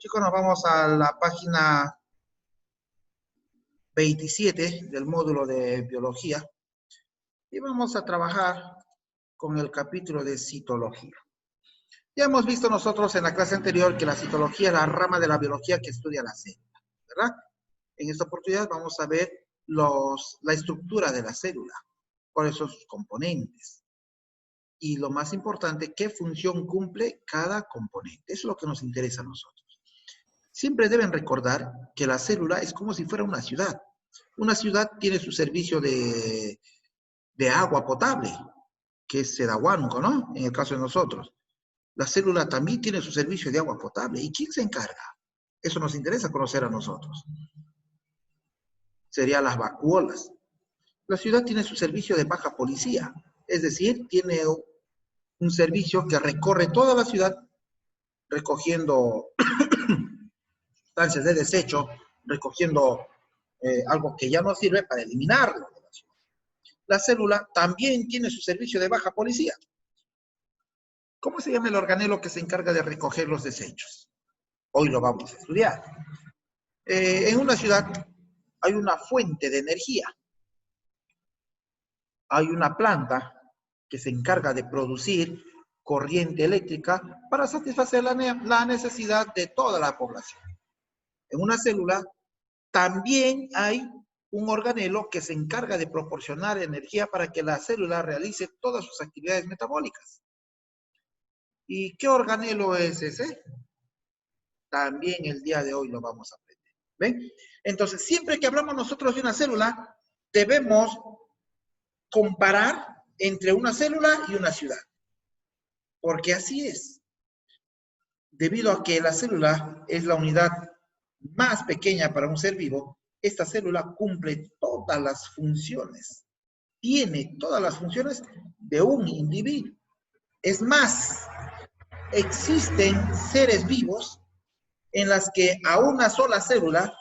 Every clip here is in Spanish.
Chicos, nos vamos a la página 27 del módulo de biología y vamos a trabajar con el capítulo de citología. Ya hemos visto nosotros en la clase anterior que la citología es la rama de la biología que estudia la célula, ¿verdad? En esta oportunidad vamos a ver la estructura de la célula, cuáles son sus componentes y lo más importante, qué función cumple cada componente. Eso es lo que nos interesa a nosotros. Siempre deben recordar que la célula es como si fuera una ciudad. Una ciudad tiene su servicio de agua potable, que es Sedahuanco, ¿no? En el caso de nosotros. La célula también tiene su servicio de agua potable. ¿Y quién se encarga? Eso nos interesa conocer a nosotros. Serían las vacuolas. La ciudad tiene su servicio de baja policía, es decir, tiene un servicio que recorre toda la ciudad recogiendo sustancias de desecho, recogiendo algo que ya no sirve para eliminarlo de la ciudad. La célula también tiene su servicio de baja policía. ¿Cómo se llama el organelo que se encarga de recoger los desechos? Hoy lo vamos a estudiar. En una ciudad hay una fuente de energía. Hay una planta que se encarga de producir corriente eléctrica para satisfacer la necesidad de toda la población. En una célula también hay un organelo que se encarga de proporcionar energía para que la célula realice todas sus actividades metabólicas. ¿Y qué organelo es ese? También el día de hoy lo vamos a aprender. ¿Ven? Entonces, siempre que hablamos nosotros de una célula, debemos comparar entre una célula y una ciudad. Porque así es. Debido a que la célula es la unidad más pequeña para un ser vivo, esta célula cumple todas las funciones. Tiene todas las funciones de un individuo. Es más, existen seres vivos en las que a una sola célula,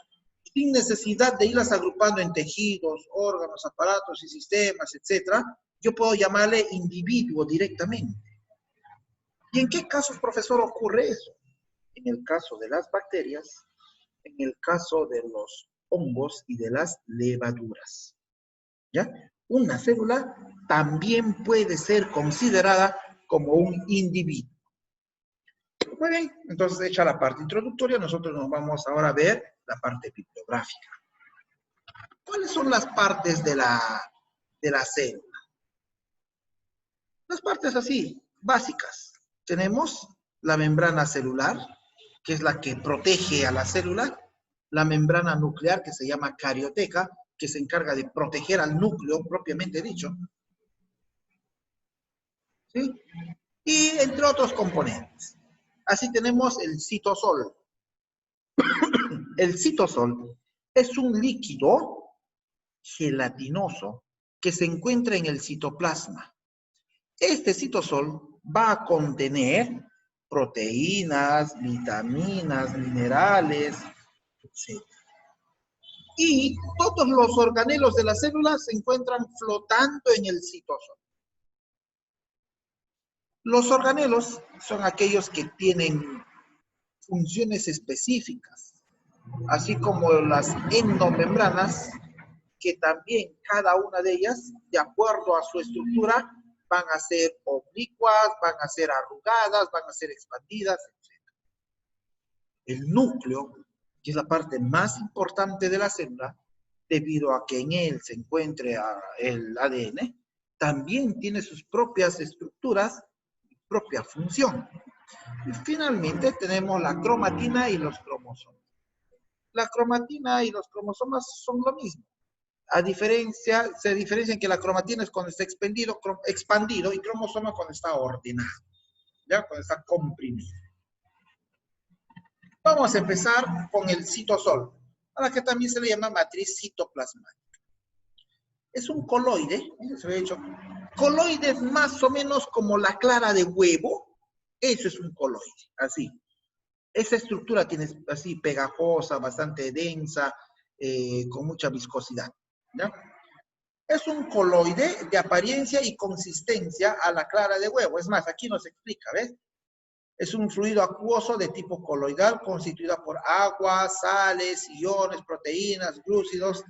sin necesidad de irlas agrupando en tejidos, órganos, aparatos y sistemas, etc., yo puedo llamarle individuo directamente. ¿Y en qué casos, profesor, ocurre eso? En el caso de las bacterias, en el caso de los hongos y de las levaduras. ¿Ya? Una célula también puede ser considerada como un individuo. Muy bien, entonces hecha la parte introductoria, nosotros nos vamos ahora a ver la parte bibliográfica. ¿Cuáles son las partes de la célula? Las partes así, básicas. Tenemos la membrana celular, que es la que protege a la célula, la membrana nuclear, que se llama carioteca, que se encarga de proteger al núcleo propiamente dicho, ¿sí? Y entre otros componentes. Así tenemos el citosol. El citosol es un líquido gelatinoso que se encuentra en el citoplasma. Este citosol va a contener proteínas, vitaminas, minerales, etc. Y todos los organelos de la célula se encuentran flotando en el citosol. Los organelos son aquellos que tienen funciones específicas, así como las endomembranas, que también cada una de ellas, de acuerdo a su estructura, van a ser oblicuas, van a ser arrugadas, van a ser expandidas, etc. El núcleo, que es la parte más importante de la célula, debido a que en él se encuentre el ADN, también tiene sus propias estructuras y propia función. Y finalmente tenemos la cromatina y los cromosomas. La cromatina y los cromosomas son lo mismo. Se diferencian que la cromatina es cuando está expandido y cromosoma cuando está ordenado, ¿ya? Cuando está comprimido. Vamos a empezar con el citosol, a la que también se le llama matriz citoplasmática. Es un coloide, se había dicho, coloide más o menos como la clara de huevo, eso es un coloide, así. Esa estructura tiene así pegajosa, bastante densa, con mucha viscosidad, ¿ya? Es un coloide de apariencia y consistencia a la clara de huevo. Es más, aquí nos explica, ¿ves? Es un fluido acuoso de tipo coloidal constituido por agua, sales, iones, proteínas, glúcidos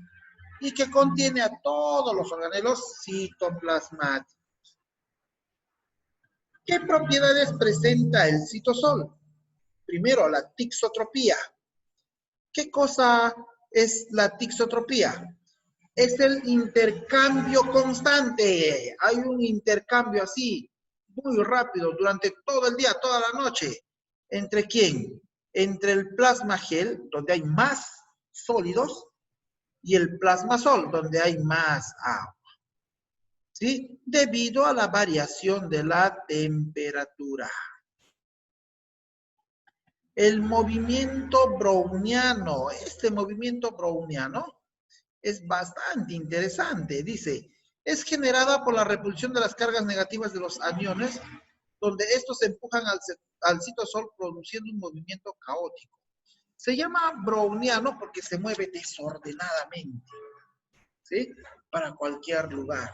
y que contiene a todos los organelos citoplasmáticos. ¿Qué propiedades presenta el citosol? Primero, la tixotropía. ¿Qué cosa es la tixotropía? Es el intercambio constante. Hay un intercambio así, muy rápido, durante todo el día, toda la noche. ¿Entre quién? Entre el plasma gel, donde hay más sólidos, y el plasmasol, donde hay más agua. ¿Sí? Debido a la variación de la temperatura. El movimiento browniano, este movimiento browniano es bastante interesante. Dice, es generada por la repulsión de las cargas negativas de los aniones, donde estos se empujan al citosol produciendo un movimiento caótico. Se llama browniano porque se mueve desordenadamente, ¿sí? Para cualquier lugar.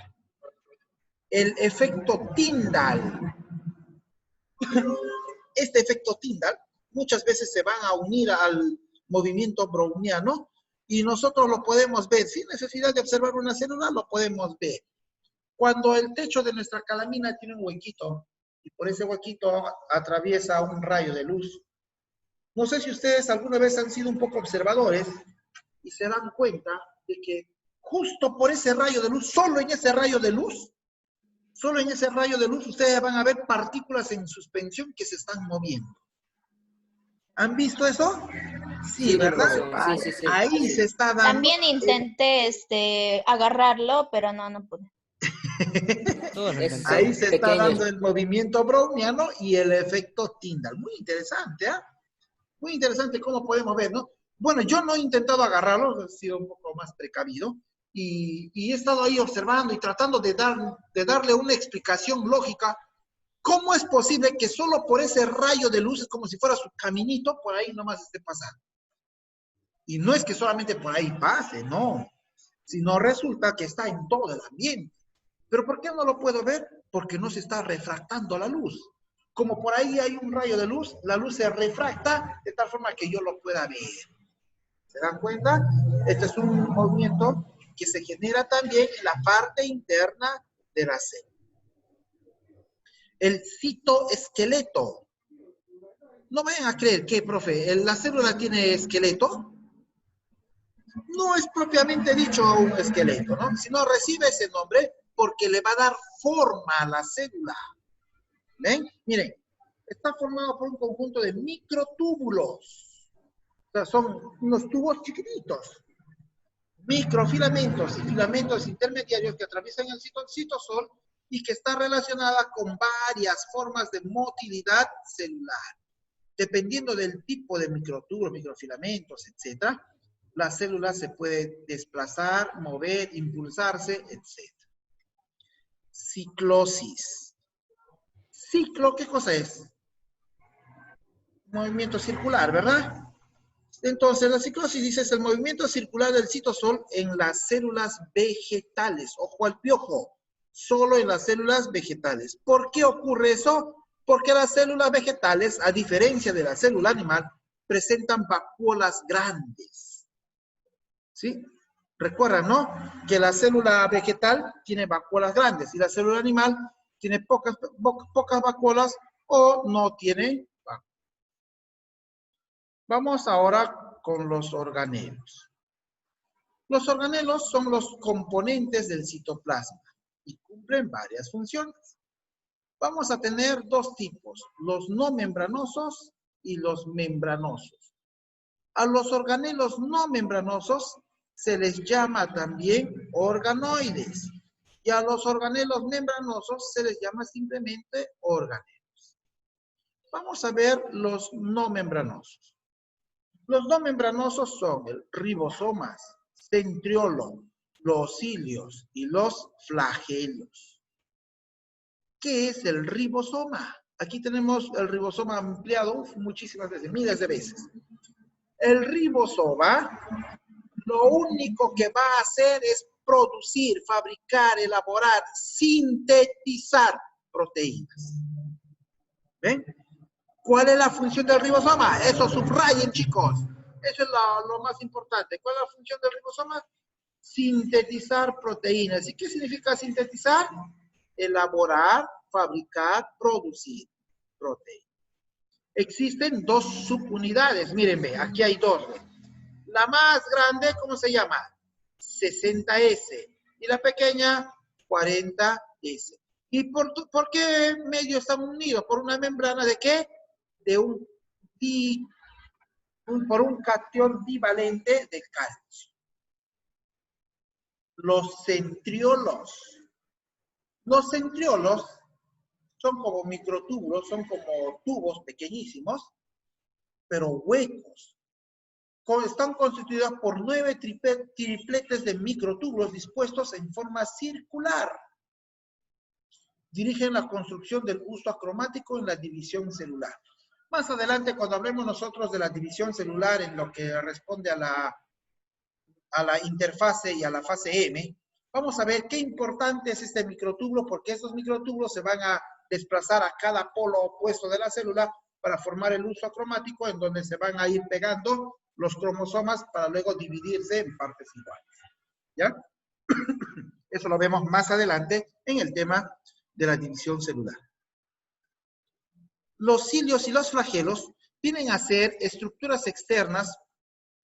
El efecto Tyndall. Este efecto Tyndall muchas veces se van a unir al movimiento browniano y nosotros lo podemos ver, sin necesidad de observar una célula, lo podemos ver. Cuando el techo de nuestra calamina tiene un huequito y por ese huequito atraviesa un rayo de luz. No sé si ustedes alguna vez han sido un poco observadores y se dan cuenta de que justo por ese rayo de luz, solo en ese rayo de luz, ustedes van a ver partículas en suspensión que se están moviendo. ¿Han visto eso? Sí, ¿verdad? Sí. Ahí se está dando... También intenté agarrarlo, pero no pude. Ahí se está dando el movimiento browniano y el efecto Tyndall. Muy interesante, ¿eh? Muy interesante cómo podemos ver, ¿no? Bueno, yo no he intentado agarrarlo, he sido un poco más precavido, y he estado ahí observando y tratando de darle una explicación lógica. ¿Cómo es posible que solo por ese rayo de luz, es como si fuera su caminito, por ahí nomás esté pasando? Y no es que solamente por ahí pase, no, sino resulta que está en todo el ambiente. ¿Pero por qué no lo puedo ver? Porque no se está refractando la luz. Como por ahí hay un rayo de luz, la luz se refracta de tal forma que yo lo pueda ver. ¿Se dan cuenta? Este es un movimiento que se genera también en la parte interna de la célula. El citoesqueleto. No vayan a creer que, profe, ¿la célula tiene esqueleto? No es propiamente dicho un esqueleto, ¿no? Sino recibe ese nombre porque le va a dar forma a la célula. ¿Ven? Miren, está formado por un conjunto de microtúbulos. O sea, son unos tubos chiquititos. Microfilamentos y filamentos intermediarios que atraviesan el citosol y que está relacionada con varias formas de motilidad celular. Dependiendo del tipo de microtúbulos, microfilamentos, etc., la célula se puede desplazar, mover, impulsarse, etc. Ciclosis. Ciclo, ¿qué cosa es? Movimiento circular, ¿verdad? Entonces, la ciclosis dice es el movimiento circular del citosol en las células vegetales. Ojo al piojo, solo en las células vegetales. ¿Por qué ocurre eso? Porque las células vegetales, a diferencia de la célula animal, presentan vacuolas grandes. ¿Sí? Recuerdan, ¿no? Que la célula vegetal tiene vacuolas grandes y la célula animal tiene pocas vacuolas o no tiene vacuolas. Vamos ahora con los organelos. Los organelos son los componentes del citoplasma y cumplen varias funciones. Vamos a tener dos tipos, los no membranosos y los membranosos. A los organelos no membranosos se les llama también organoides y a los organelos membranosos se les llama simplemente organelos. Vamos a ver los no membranosos. Los no membranosos son el ribosomas, centriolo, los cilios y los flagelos. ¿Qué es el ribosoma? Aquí tenemos el ribosoma ampliado muchísimas veces, miles de veces. El ribosoma lo único que va a hacer es producir, fabricar, elaborar, sintetizar proteínas. ¿Ven? ¿Cuál es la función del ribosoma? Eso subrayen, chicos. Eso es lo más importante. ¿Cuál es la función del ribosoma? Sintetizar proteínas. ¿Y qué significa sintetizar? Elaborar, fabricar, producir proteínas. Existen dos subunidades. Miren, ve, aquí hay dos. La más grande, ¿cómo se llama? 60S. Y la pequeña, 40S. ¿Y por qué medio están unidos? Por una membrana de qué? Por un catión divalente de calcio. Los centriolos. Los centriolos son como microtúbulos, son como tubos pequeñísimos, pero huecos. Están constituidos por 9 tripletes de microtúbulos dispuestos en forma circular. Dirigen la construcción del uso acromático en la división celular. Más adelante, cuando hablemos nosotros de la división celular en lo que responde a la interfase y a la fase M, vamos a ver qué importante es este microtúbulo, porque estos microtúbulos se van a desplazar a cada polo opuesto de la célula para formar el uso acromático, en donde se van a ir pegando los cromosomas para luego dividirse en partes iguales. ¿Ya? Eso lo vemos más adelante en el tema de la división celular. Los cilios y los flagelos vienen a ser estructuras externas.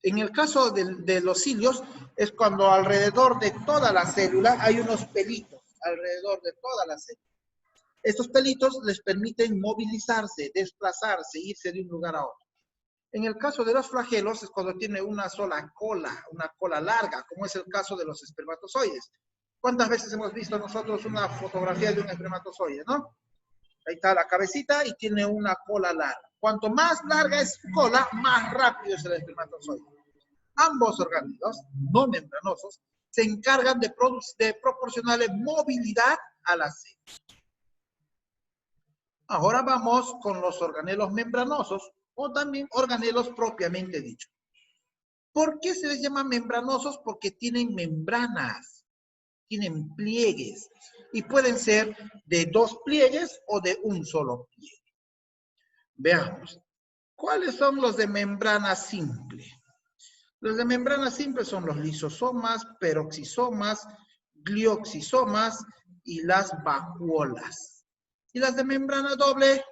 En el caso de los cilios, es cuando alrededor de toda la célula hay unos pelitos, alrededor de toda la célula. Estos pelitos les permiten movilizarse, desplazarse, irse de un lugar a otro. En el caso de los flagelos es cuando tiene una sola cola, una cola larga, como es el caso de los espermatozoides. ¿Cuántas veces hemos visto nosotros una fotografía de un espermatozoide, no? Ahí está la cabecita y tiene una cola larga. Cuanto más larga es su cola, más rápido es el espermatozoide. Ambos organismos, no membranosos, se encargan de proporcionarle movilidad a la célula. Ahora vamos con los organelos membranosos o también organelos propiamente dichos. ¿Por qué se les llama membranosos? Porque tienen membranas, tienen pliegues y pueden ser de 2 pliegues o de un solo pliegue. Veamos, ¿cuáles son los de membrana simple? Los de membrana simple son los lisosomas, peroxisomas, glioxisomas y las vacuolas. Y las de membrana doble,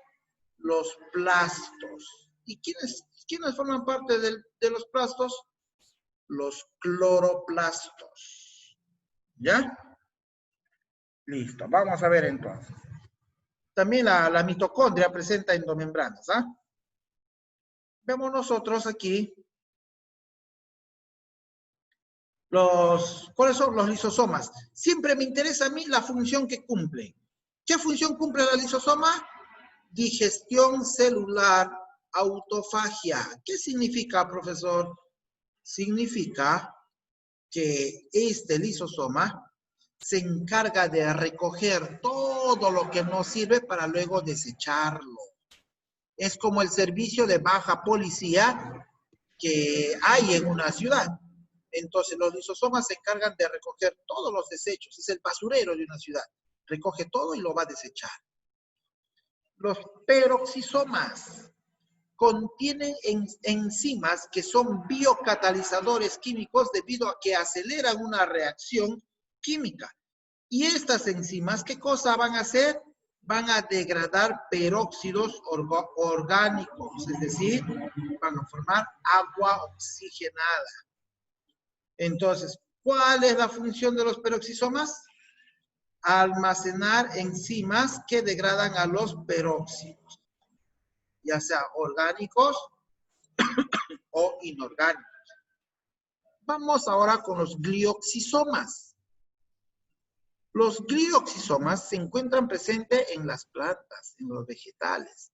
los plastos. ¿Y quiénes forman parte de los plastos? Los cloroplastos. ¿Ya? Listo, vamos a ver entonces. También la mitocondria presenta endomembranas. ¿Ah? Vemos nosotros aquí ¿cuáles son los lisosomas? Siempre me interesa a mí la función que cumple. ¿Qué función cumple la lisosoma? Digestión celular, autofagia. ¿Qué significa, profesor? Significa que este lisosoma se encarga de recoger todo lo que no sirve para luego desecharlo. Es como el servicio de baja policía que hay en una ciudad. Entonces, los lisosomas se encargan de recoger todos los desechos. Es el basurero de una ciudad. Recoge todo y lo va a desechar. Los peroxisomas contienen enzimas que son biocatalizadores químicos debido a que aceleran una reacción química. Y estas enzimas, ¿qué cosa van a hacer? Van a degradar peróxidos orgánicos, es decir, van a formar agua oxigenada. Entonces, ¿cuál es la función de los peroxisomas? Almacenar enzimas que degradan a los peróxidos, ya sea orgánicos o inorgánicos. Vamos ahora con los glioxisomas. Los glioxisomas se encuentran presentes en las plantas, en los vegetales,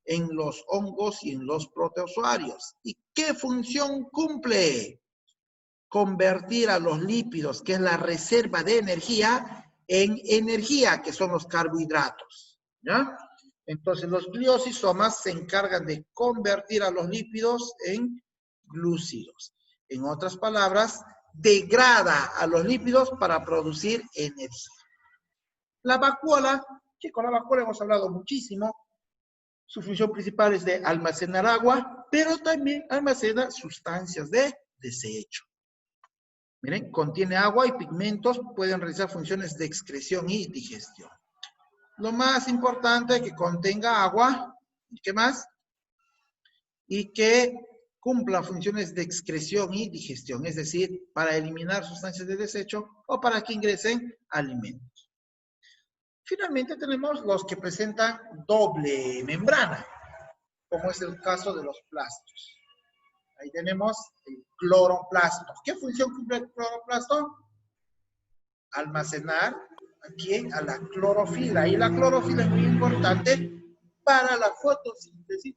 en los hongos y en los protozoarios. ¿Y qué función cumple? Convertir a los lípidos, que es la reserva de energía, en energía, que son los carbohidratos. ¿Ya? Entonces, los glioxisomas se encargan de convertir a los lípidos en glúcidos. En otras palabras, degrada a los lípidos para producir energía. La vacuola, chicos, la vacuola hemos hablado muchísimo. Su función principal es de almacenar agua, pero también almacena sustancias de desecho. Miren, contiene agua y pigmentos, pueden realizar funciones de excreción y digestión. Lo más importante es que contenga agua, ¿y qué más? Y que cumpla funciones de excreción y digestión, es decir, para eliminar sustancias de desecho o para que ingresen alimentos. Finalmente tenemos los que presentan doble membrana, como es el caso de los plastos. Ahí tenemos el cloroplasto. ¿Qué función cumple el cloroplasto? Almacenar aquí a la clorofila. Y la clorofila es muy importante para la fotosíntesis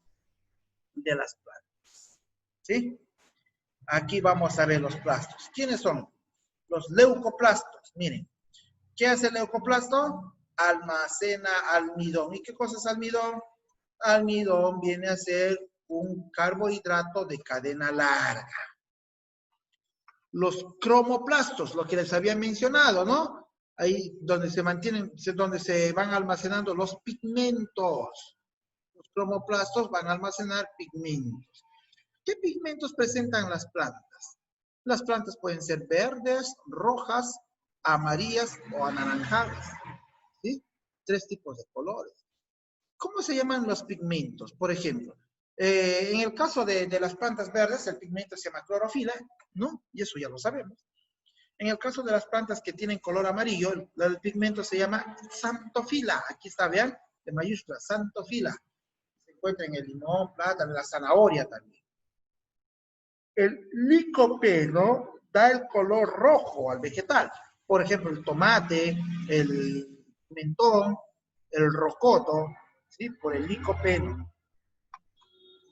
de las plantas. ¿Sí? Aquí vamos a ver los plastos. ¿Quiénes son? Los leucoplastos. Miren, ¿qué hace el leucoplasto? Almacena almidón. ¿Y qué cosa es almidón? Almidón viene a ser un carbohidrato de cadena larga. Los cromoplastos, lo que les había mencionado, ¿no? Ahí donde se mantienen, donde se van almacenando los pigmentos. Los cromoplastos van a almacenar pigmentos. ¿Qué pigmentos presentan las plantas? Las plantas pueden ser verdes, rojas, amarillas o anaranjadas. ¿Sí? 3 tipos de colores. ¿Cómo se llaman los pigmentos? Por ejemplo, en el caso de las plantas verdes, el pigmento se llama clorofila, ¿no? Y eso ya lo sabemos. En el caso de las plantas que tienen color amarillo, el pigmento se llama xantofila. Aquí está, vean, de mayúscula, xantofila. Se encuentra en el limón, plátano, la zanahoria también. El licopeno da el color rojo al vegetal. Por ejemplo, el tomate, el pimentón, el rocoto, ¿sí? Por el licopeno.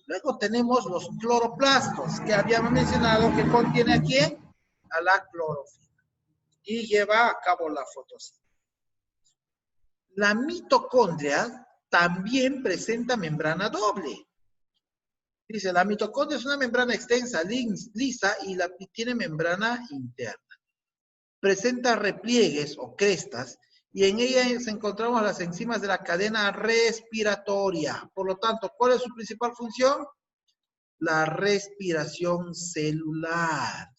Luego tenemos los cloroplastos, que habíamos mencionado que contiene a quién? A la clorofila. Y lleva a cabo la fotosíntesis. La mitocondria también presenta membrana doble. Dice, la mitocondria es una membrana extensa, lisa, y tiene membrana interna. Presenta repliegues o crestas, y en ella encontramos las enzimas de la cadena respiratoria. Por lo tanto, ¿cuál es su principal función? La respiración celular.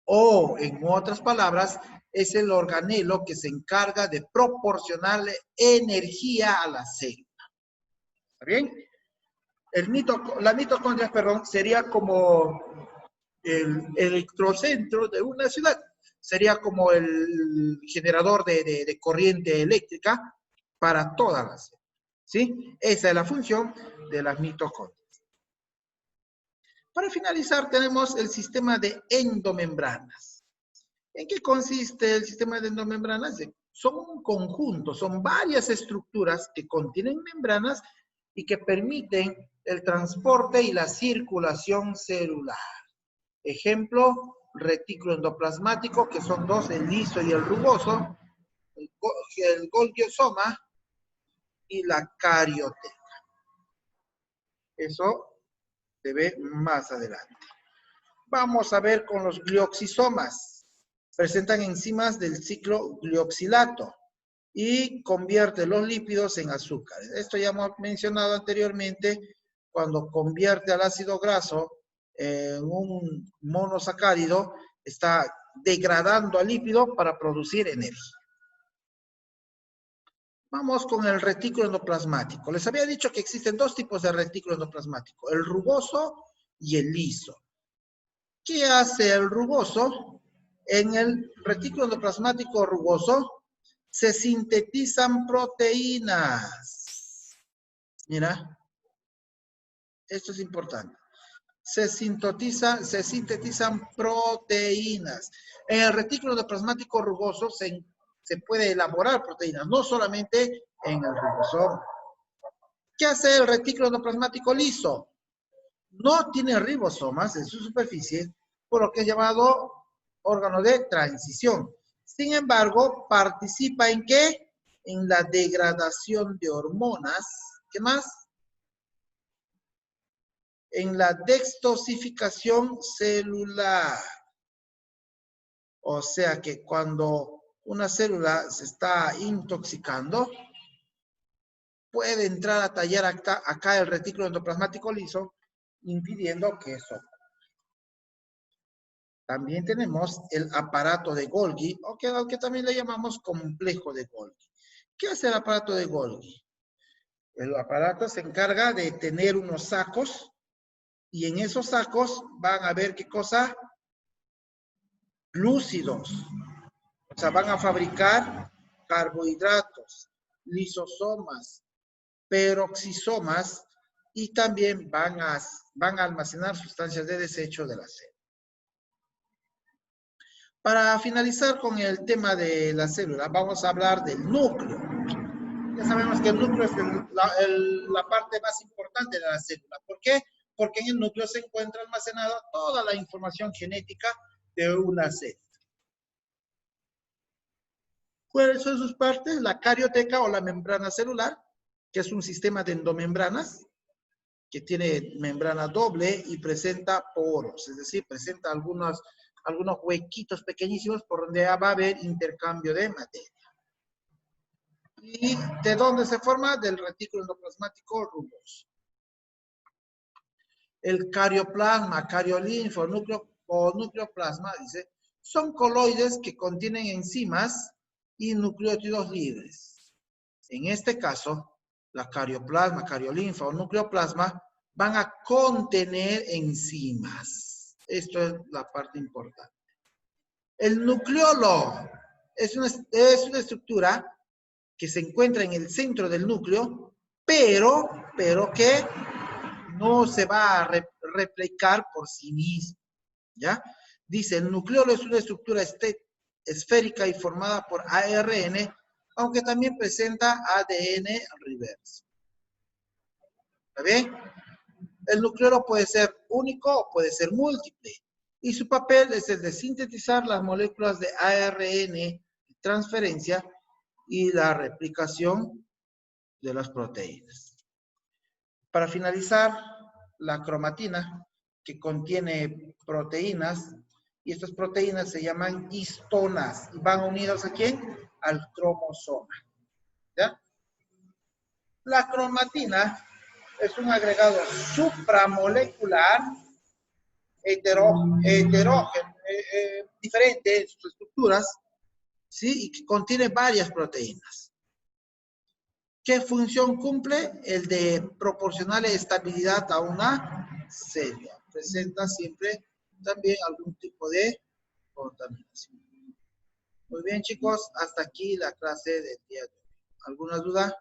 O, en otras palabras, es el organelo que se encarga de proporcionarle energía a la célula. ¿Está bien? La mitocondria, perdón, sería como el electrocentro de una ciudad. Sería como el generador de corriente eléctrica para todas las células. ¿Sí? Esa es la función de las mitocondrias. Para finalizar, tenemos el sistema de endomembranas. ¿En qué consiste el sistema de endomembranas? Son un conjunto, son varias estructuras que contienen membranas y que permiten el transporte y la circulación celular. Ejemplo, retículo endoplasmático, que son dos, el liso y el rugoso, el golgiosoma y la carioteca. Eso se ve más adelante. Vamos a ver con los glioxisomas. Presentan enzimas del ciclo glioxilato y convierte los lípidos en azúcares. Esto ya hemos mencionado anteriormente, cuando convierte al ácido graso en un monosacárido, está degradando al lípido para producir energía. Vamos con el retículo endoplasmático. Les había dicho que existen 2 tipos de retículo endoplasmático, el rugoso y el liso. ¿Qué hace el rugoso? En el retículo endoplasmático rugoso se sintetizan proteínas. Mira, esto es importante. Se sintetizan proteínas. En el retículo endoplasmático rugoso se puede elaborar proteínas, no solamente en el ribosoma. ¿Qué hace el retículo endoplasmático liso? No tiene ribosomas en su superficie, por lo que es llamado órgano de transición. Sin embargo, participa ¿en qué? En la degradación de hormonas. ¿Qué más? En la detoxificación celular. O sea que cuando una célula se está intoxicando, puede entrar a tallar acá el retículo endoplasmático liso, impidiendo que eso. También tenemos el aparato de Golgi, al que también le llamamos complejo de Golgi. ¿Qué hace el aparato de Golgi? El aparato se encarga de tener unos sacos y en esos sacos van a ver qué cosa, glúcidos. O sea, van a fabricar carbohidratos, lisosomas, peroxisomas y también van a almacenar sustancias de desecho de la célula. Para finalizar con el tema de la célula, vamos a hablar del núcleo. Ya sabemos que el núcleo es la parte más importante de la célula. ¿Por qué? Porque en el núcleo se encuentra almacenada toda la información genética de una célula. ¿Cuáles son sus partes? La carioteca o la membrana celular, que es un sistema de endomembranas, que tiene membrana doble y presenta poros, es decir, presenta algunos huequitos pequeñísimos por donde va a haber intercambio de materia. ¿Y de dónde se forma? Del retículo endoplasmático rugoso. El carioplasma, cariolinfo, nucleoplasma, dice, son coloides que contienen enzimas y nucleótidos libres. En este caso, la carioplasma, cariolinfa o nucleoplasma van a contener enzimas. Esto es la parte importante. El nucleolo es una estructura que se encuentra en el centro del núcleo, pero que no se va a replicar por sí mismo, ¿ya? Dice, el nucleolo es una estructura esférica y formada por ARN, aunque también presenta ADN reverso. ¿Está bien? El nucleolo puede ser único o puede ser múltiple, y su papel es el de sintetizar las moléculas de ARN, transferencia y la replicación de las proteínas. Para finalizar, la cromatina, que contiene proteínas, y estas proteínas se llaman histonas, y van unidas ¿a quién? Al cromosoma. ¿Ya? La cromatina es un agregado supramolecular heterógeno, diferente en sus estructuras, ¿sí? Y que contiene varias proteínas. ¿Qué función cumple? El de proporcionarle estabilidad a una célula. Presenta siempre también algún tipo de contaminación. Muy bien, chicos, hasta aquí la clase del día de hoy. ¿Alguna duda?